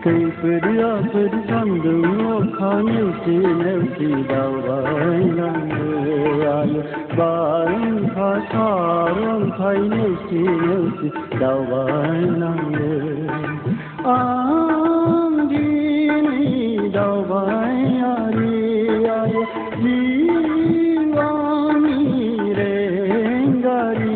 खैफोद सान्दुं अखा नेवसि नेवसि दावबायलाङो आलो बारहुंखा सारअन्थाइ नेवसि नेवसि दावबायलाङो आं दिनै दावबायारि आलो जिउआनि रेंगारि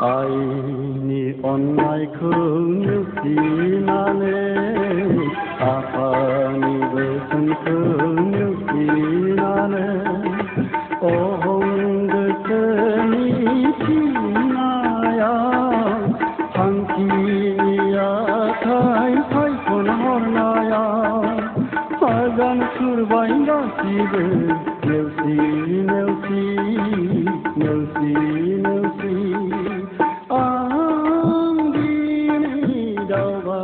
आइनि अननायखौ नेवसिनानै आफानि बोसोनखौ नेवसिनानै अहं गोसोनि सिमायाव थांखिनि आखाइ सायख'हरनायाव आगान सुरबाय गासिबो नेवसि नेवसि नेवसि नेवसि आं दिनै दावबाय